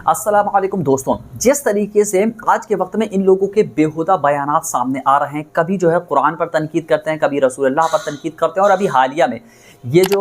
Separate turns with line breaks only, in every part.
अस्सलाम वालेकुम दोस्तों, जिस तरीके से आज के वक्त में इन लोगों के बेहुदा बयानात सामने आ रहे हैं, कभी जो है कुरान पर तनकीद करते हैं, कभी रसूलुल्लाह पर तनकीद करते हैं। और अभी हालिया में ये जो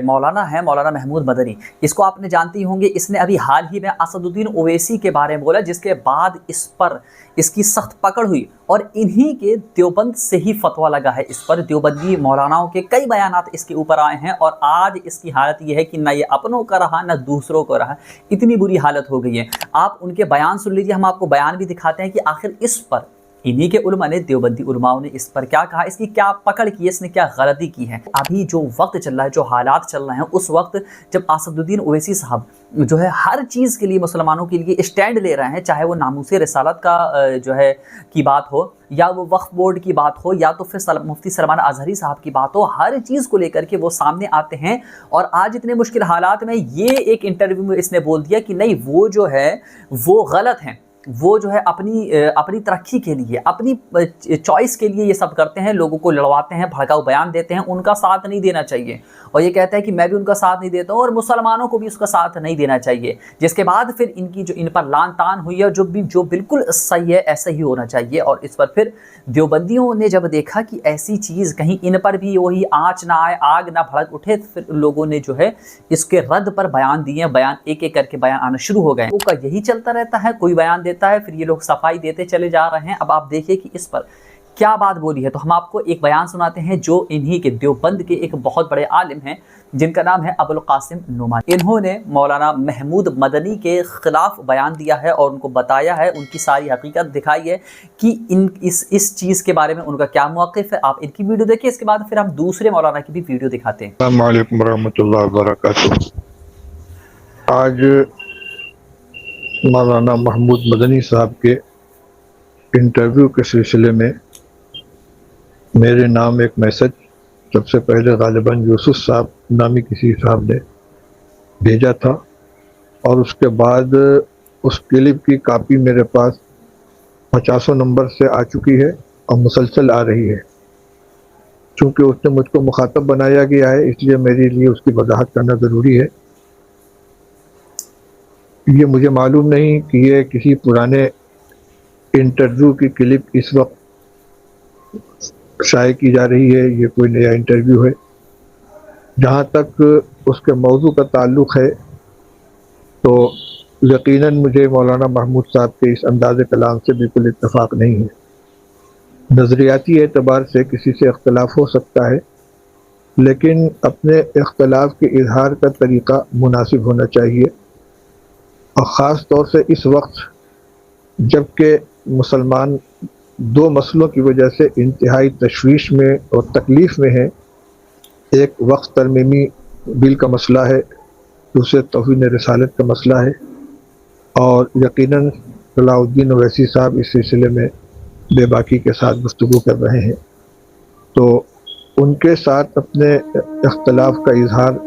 मौलाना है, मौलाना महमूद मदनी, इसको आपने जानते ही होंगे, इसने अभी हाल ही में असदुद्दीन ओवैसी के बारे में बोला, जिसके बाद इस पर इसकी सख्त पकड़ हुई और इन्हीं के देवबंद से ही फतवा लगा है इस पर। देवबंदी मौलानाओं के कई बयानात इसके ऊपर आए हैं और आज इसकी हालत ये है कि ना ये अपनों का रहा ना दूसरों को रहा, इतनी बुरी हालत हो गई है। आप उनके बयान सुन लीजिए, हम आपको बयान भी दिखाते हैं कि आखिर इस पर इन्हीं के उलमा ने, देवबंदी उलमाओं ने इस पर क्या कहा, इसकी क्या पकड़ की है, इसने क्या गलती की है। अभी जो वक्त चल रहा है, जो हालात चल रहे हैं, उस वक्त जब असदुद्दीन ओवैसी साहब जो है हर चीज़ के लिए मुसलमानों के लिए स्टैंड ले रहे हैं, चाहे वो नामूस रिसालत का जो है की बात हो, या वो वक्फ बोर्ड की बात हो, या तो फिर मुफ्ती सलमान अजहरी साहब की बात हो, हर चीज़ को लेकर के वो सामने आते हैं। और आज इतने मुश्किल हालात में ये एक इंटरव्यू में इसने बोल दिया कि नहीं, वो जो है वो गलत हैं, वो जो है अपनी तरक्की के लिए, अपनी चॉइस के लिए ये सब करते हैं, लोगों को लड़वाते हैं, भड़काऊ बयान देते हैं, उनका साथ नहीं देना चाहिए। और ये कहता है कि मैं भी उनका साथ नहीं देता हूँ और मुसलमानों को भी उसका साथ नहीं देना चाहिए। जिसके बाद फिर इनकी जो इन पर लान तान हुई है, जो बिल्कुल सही है, ऐसा ही होना चाहिए। और इस पर फिर देवबंदियों ने जब देखा कि ऐसी चीज़ कहीं इन पर भी वही आँच ना आए, आग ना भड़क उठे, तो फिर लोगों ने जो है इसके रद्द पर बयान दिए। बयान एक एक करके बयान आना शुरू हो गए। उनका यही चलता रहता है, कोई बयान देता है, फिर ये लोग सफाई देते चले जा रहे हैं। अब आप देखिए कि इस पर क्या बात बोली है। तो हम आपको एक बयान सुनाते हैं जो इन्हीं के देवबंद के एक बहुत बड़े आलिम हैं, जिनका नाम है अबुल कासिम नुमानी। इन्होंने मौलाना महमूद मदनी के खिलाफ बयान दिया है और उनको बताया है, उनकी सारी हकीकत दिखाई है कि इस चीज़ के बारे में उनका क्या मौक़िफ़ है। आप इनकी वीडियो देखिए, इसके बाद फिर हम दूसरे मौलाना की भी वीडियो दिखाते हैं।
अस्सलाम वालेकुम रहमतुल्लाहि व बरकातुहू। आज मौलाना महमूद मदनी साहब के इंटरव्यू के सिलसिले में मेरे नाम एक मैसेज सबसे पहले गालिबन यूसुफ साहब नामी किसी साहब ने भेजा था, और उसके बाद उस क्लिप की कॉपी मेरे पास 50 नंबर से आ चुकी है और मुसलसल आ रही है। चूँकि उसने मुझको मुखातब बनाया गया है, इसलिए मेरे लिए उसकी वजाहत करना ज़रूरी है। ये मुझे मालूम नहीं कि ये किसी पुराने इंटरव्यू की क्लिप इस वक्त शाये की जा रही है, ये कोई नया इंटरव्यू है। जहाँ तक उसके मौजू का ताल्लुक़ है, तो यकीनन मुझे मौलाना महमूद साहब के इस अंदाज़ कलाम से बिल्कुल इत्तफ़ाक़ नहीं है। नज़रियाती एतबार से किसी से इख्तलाफ हो सकता है, लेकिन अपने इख्तलाफ के इजहार का तरीक़ा मुनासिब होना चाहिए। और ख़ास तौर से इस वक्त जबकि मुसलमान दो मसलों की वजह से इंतहाई तशवीश में और तकलीफ़ में है। एक वक्फ तरमीमी बिल का मसला है, दूसरे तौहीन रिसालत का मसला है, और यकीनन सलाहुद्दीन ओवैसी साहब इस सिलसिले में बेबाकी के साथ गुफ्तगू कर रहे हैं। तो उनके साथ अपने इख्तलाफ का इजहार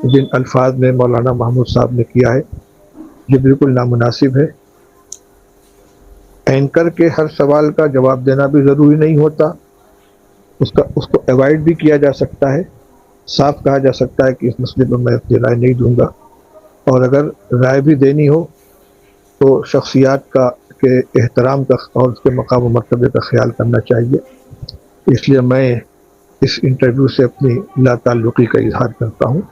जिन अल्फाज में मौलाना महमूद साहब ने किया है, ये बिल्कुल नामुनासिब है। एंकर के हर सवाल का जवाब देना भी ज़रूरी नहीं होता, उसको अवॉइड भी किया जा सकता है। साफ कहा जा सकता है कि इस मसले पर मैं अपनी राय नहीं दूंगा, और अगर राय भी देनी हो तो शख्सियात के एहतराम का और उसके मकाम व मर्तबे का ख्याल करना चाहिए। इसलिए मैं इस इंटरव्यू से अपनी लाताल्लुक़ी का इजहार करता हूँ।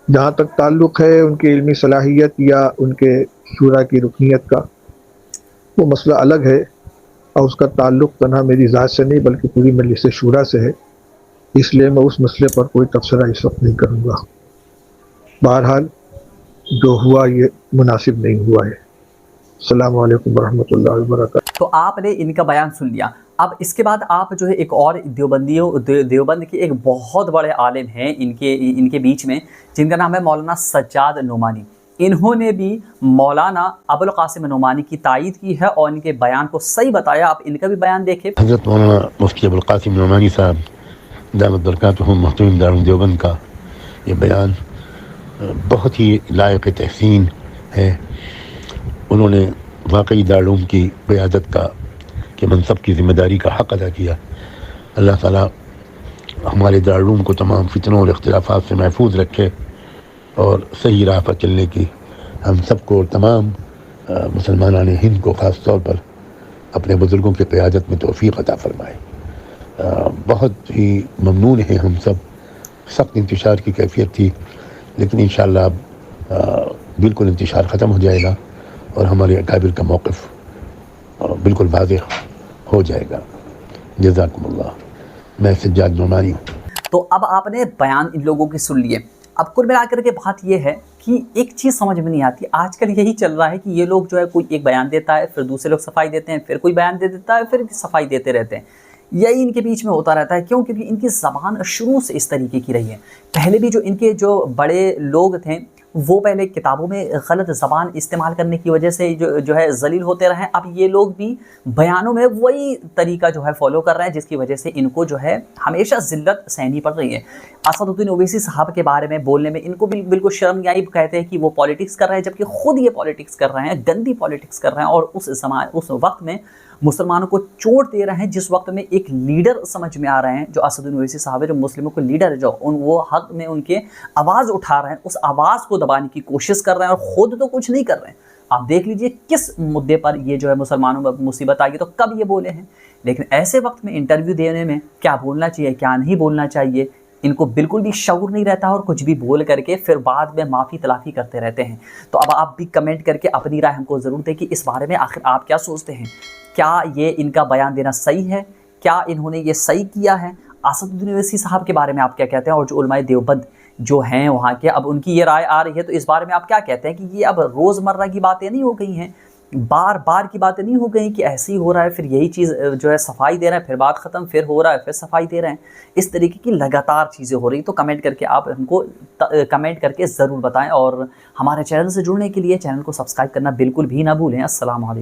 जहाँ तक ताल्लुक़ है उनकी इल्मी सलाहियत या उनके शूरा की रुकनीत का, वो मसला अलग है, और उसका ताल्लुक़ तन्हा मेरी ज़ात से नहीं बल्कि पूरी मजलिस शूरा से है। इसलिए मैं उस मसले पर कोई तबसरा इस वक्त नहीं करूँगा। बहरहाल जो हुआ ये मुनासिब नहीं हुआ है। अस्सलाम वालेकुम वरहमतुल्लाहि वबरकातुहू।
तो आपने इनका बयान सुन लिया। अब इसके बाद आप जो है एक और देवबंद के एक बहुत बड़े आलिम हैं इनके बीच में, जिनका नाम है मौलाना सज्जाद नुमानी। इन्होंने भी मौलाना अबुल कासिम नुमानी की तायीद की है और इनके बयान को सही बताया। आप इनका भी बयान देखें।
हज़रत मौलाना मुफ्ती अबुल कासिम नुमानी साहब दामत बरकातुहुम मखदूम दारुल देवबंद का ये बयान बहुत ही लायक तहसीन है। उन्होंने वाकई दारुल की क़यादत के मनसब की ज़िम्मेदारी का हक़ अदा किया। अल्लाह ताला हमारे दारुल को तमाम फितनों और इख्तिलाफ़ात से महफूज रखे और सही राह पर चलने की ہم سب کو اور تمام مسلمانان ہند کو خاص طور پر اپنے بزرگوں کی قیادت میں توفیق عطا فرمائے۔ بہت ہی ممنون ہیں ہم سب، سخت انتشار کی کیفیت تھی، لیکن انشاءاللہ اب بالکل انتشار ختم ہو جائے گا اور ہمارے اکابر کا موقف بالکل واضح ہو جائے گا۔ جزاکم اللہ۔ میں سجاد نعمانی ہوں۔
تو اب آپ نے بیان ان لوگوں کی سن لیے، اب کل ملا کر کے بات یہ ہے کہ ایک چیز سمجھ میں نہیں آتی، آج کل یہی چل رہا ہے کہ یہ لوگ جو ہے کوئی ایک بیان دیتا ہے، پھر دوسرے لوگ صفائی دیتے ہیں، پھر کوئی بیان دے دیتا ہے، پھر صفائی دیتے رہتے ہیں، یہی ان کے بیچ میں ہوتا رہتا ہے۔ کیوں؟ کیونکہ ان کی زبان شروع سے اس طریقے کی رہی ہے۔ پہلے بھی جو ان کے جو بڑے لوگ تھے وہ پہلے کتابوں میں غلط زبان استعمال کرنے کی وجہ سے جو ہے ذلیل ہوتے رہے، اب یہ لوگ بھی بیانوں میں وہی طریقہ جو ہے فالو کر رہے ہیں، جس کی وجہ سے ان کو جو ہے ہمیشہ ذلت سہنی پڑ رہی ہے۔ اسد الدین اویسی صاحب کے بارے میں بولنے میں ان کو بھی بالکل شرم نہیں آئی، کہتے ہیں کہ وہ پالیٹکس کر رہے ہیں، جبکہ خود یہ پالیٹکس کر رہے ہیں، گندی پالیٹکس کر رہے ہیں، اور اس وقت میں مسلمانوں کو چوٹ دے رہے ہیں، جس وقت میں ایک لیڈر سمجھ میں آ رہے ہیں جو اسد الدین اویسی صاحب ہے، جو مسلموں کو لیڈر ہے، جو وہ حق میں ان کے آواز اٹھا رہے ہیں، اس آواز کو دبانے کی کوشش کر رہے ہیں، اور خود تو کچھ نہیں کر رہے ہیں۔ آپ دیکھ لیجئے کس مدعے پر یہ جو ہے مسلمانوں میں مصیبت آئی تو کب یہ بولے ہیں، لیکن ایسے وقت میں انٹرویو دینے میں کیا بولنا چاہیے کیا نہیں بولنا چاہیے ان کو بالکل بھی شعور نہیں رہتا، اور کچھ بھی بول کر کے پھر بعد میں معافی تلافی کرتے رہتے ہیں۔ تو اب آپ بھی کمنٹ کر کے اپنی رائے ہم کو ضرور دیں کہ اس بارے میں آخر آپ کیا سوچتے ہیں، کیا یہ ان کا بیان دینا صحیح ہے، کیا انہوں نے یہ صحیح کیا ہے؟ اسد الدین اویسی صاحب کے بارے میں آپ کیا کہتے ہیں، اور جو علماء دیوبند جو ہیں وہاں کے، اب ان کی یہ رائے آ رہی ہے، تو اس بارے میں آپ کیا کہتے ہیں کہ یہ اب روزمرہ کی باتیں نہیں ہو گئی ہیں، بار بار کی باتیں نہیں ہو گئی کہ ایسے ہی ہو رہا ہے، پھر یہی چیز جو ہے صفائی دے رہا ہے، پھر بات ختم، پھر ہو رہا ہے، پھر صفائی دے رہے ہیں، اس طریقے کی لگاتار چیزیں ہو رہی؟ تو کمنٹ کر کے آپ ہم کو کمنٹ کر کے ضرور بتائیں، اور ہمارے چینل سے جڑنے کے لیے چینل کو سبسکرائب کرنا بالکل بھی نہ بھولیں۔ السلام علیکم۔